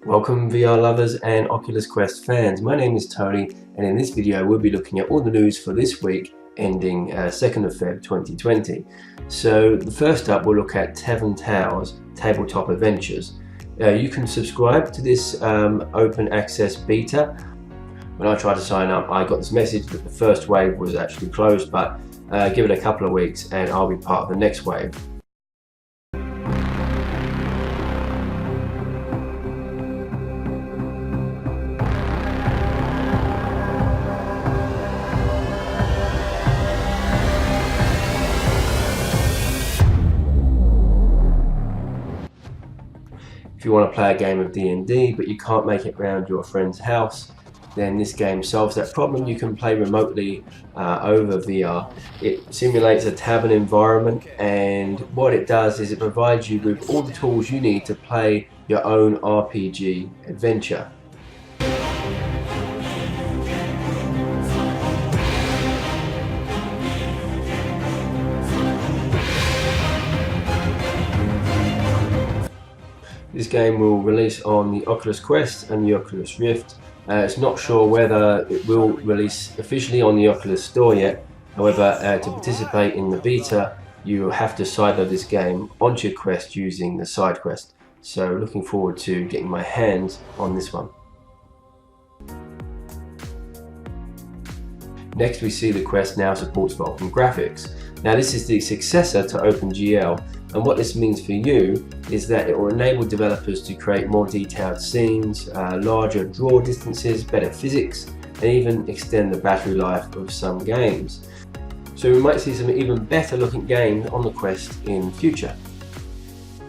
Welcome VR lovers and Oculus Quest fans, my name is Tony, and in this video we'll be looking at all the news for this week ending 2nd of Feb 2020. So first up we'll look at Tavern Tales tabletop adventures. You can subscribe to this open access beta. When I tried to sign up I got this message that the first wave was actually closed, but give it a couple of weeks and I'll be part of the next wave. If you want to play a game of D&D but you can't make it round your friend's house, then this game solves that problem. You can play remotely over VR. It simulates a tavern environment, and what it does is it provides you with all the tools you need to play your own RPG adventure. This game will release on the Oculus Quest and the Oculus Rift. It's not sure whether it will release officially on the Oculus Store yet. However, to participate in the beta, you have to sideload this game onto your Quest using the SideQuest. So looking forward to getting my hands on this one. Next we see the Quest now supports Vulkan graphics. Now this is the successor to OpenGL, and what this means for you is that it will enable developers to create more detailed scenes, larger draw distances, better physics, and even extend the battery life of some games. So we might see some even better looking games on the Quest in future.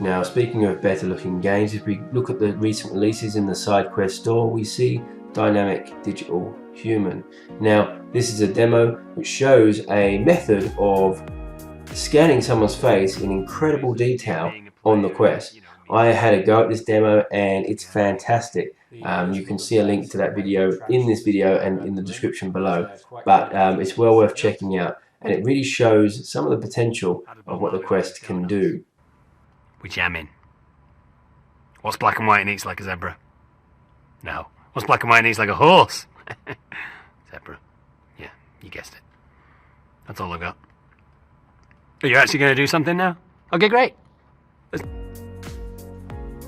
Now speaking of better looking games, if we look at the recent releases in the SideQuest store, we see Dynamic Digital Human. Now this is a demo which shows a method of scanning someone's face in incredible detail on the Quest. I had a go at this demo and it's fantastic. You can see a link to that video in this video and in the description below, but it's well worth checking out, and it really shows some of the potential of what the Quest can do. Which I'm in. What's black and white and eats like a zebra? No. What's black and white and eats like a horse? Zebra. Yeah, you guessed it. That's all I got. Are you actually going to do something now? Okay, great.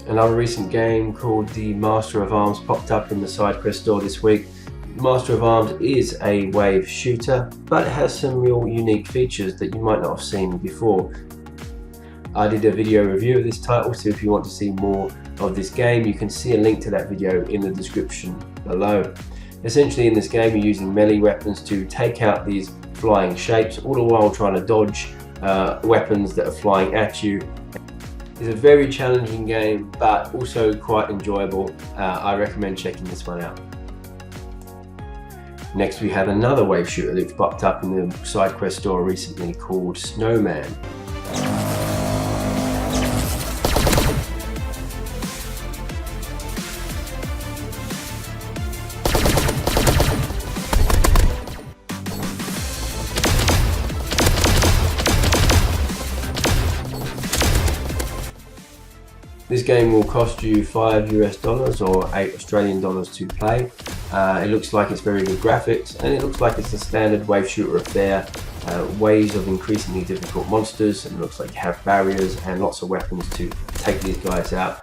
Another recent game called the Master of Arms popped up in the SideQuest store this week. Master of Arms is a wave shooter, but it has some real unique features that you might not have seen before. I did a video review of this title, so if you want to see more of this game, you can see a link to that video in the description below. Essentially in this game you're using melee weapons to take out these flying shapes, all the while trying to dodge weapons that are flying at you. It's a very challenging game, but also quite enjoyable. I recommend checking this one out. Next we have another wave shooter that's popped up in the SideQuest store recently called Snowman. This game will cost you $5 US or $8 Australian to play. It looks like it's very good graphics, and it looks like it's a standard wave shooter affair. Waves of increasingly difficult monsters, and it looks like you have barriers and lots of weapons to take these guys out.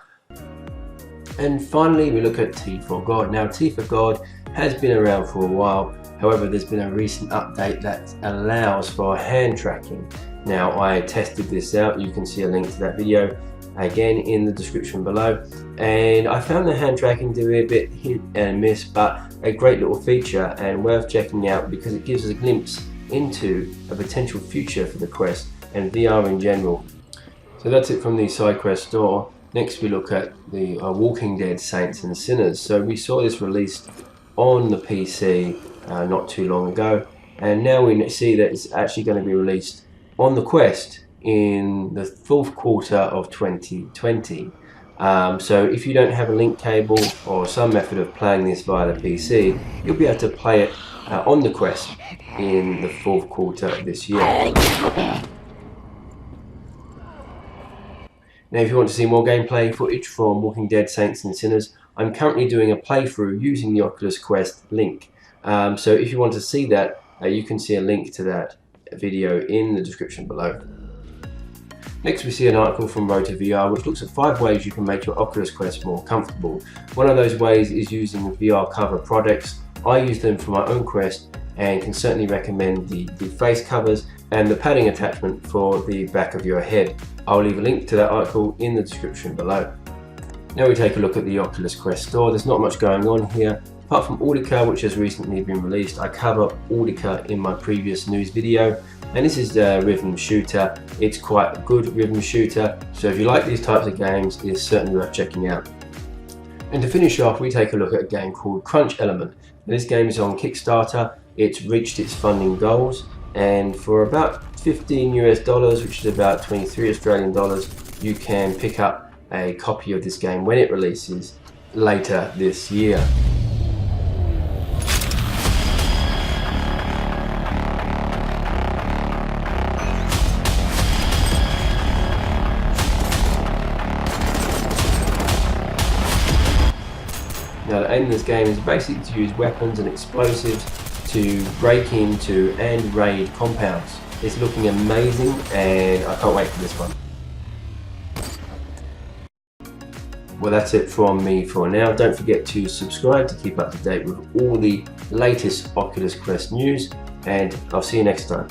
And finally we look at T for God. Now T for God has been around for a while, however there's been a recent update that allows for hand tracking. Now I tested this out, you can see a link to that video again in the description below, and I found the hand tracking to be a bit hit and miss, but a great little feature and worth checking out because it gives us a glimpse into a potential future for the Quest and VR in general. So that's it from the SideQuest store. Next we look at the Walking Dead Saints and Sinners. So we saw this released on the PC not too long ago, and now we see that it's actually going to be released on the Quest in the fourth quarter of 2020. So if you don't have a link cable or some method of playing this via the PC, you'll be able to play it on the Quest in the fourth quarter of this year. Now if you want to see more gameplay footage from Walking Dead Saints and Sinners, I'm currently doing a playthrough using the Oculus Quest link. So if you want to see that, you can see a link to that video in the description below. Next we see an article from RotoVR which looks at 5 ways you can make your Oculus Quest more comfortable. One of those ways is using VR cover products. I use them for my own Quest and can certainly recommend the face covers and the padding attachment for the back of your head. I'll leave a link to that article in the description below. Now we take a look at the Oculus Quest store. There's not much going on here. Apart from Audica, which has recently been released. I cover Audica in my previous news video, and this is the rhythm shooter. It's quite a good rhythm shooter, so if you like these types of games, it's certainly worth checking out. And to finish off, we take a look at a game called Crunch Element. Now, this game is on Kickstarter. It's reached its funding goals, and for about $15 US, which is about 23 Australian dollars, you can pick up a copy of this game when it releases later this year. Now the aim of this game is basically to use weapons and explosives to break into and raid compounds. It's looking amazing and I can't wait for this one. Well, that's it from me for now. Don't forget to subscribe to keep up to date with all the latest Oculus Quest news, and I'll see you next time.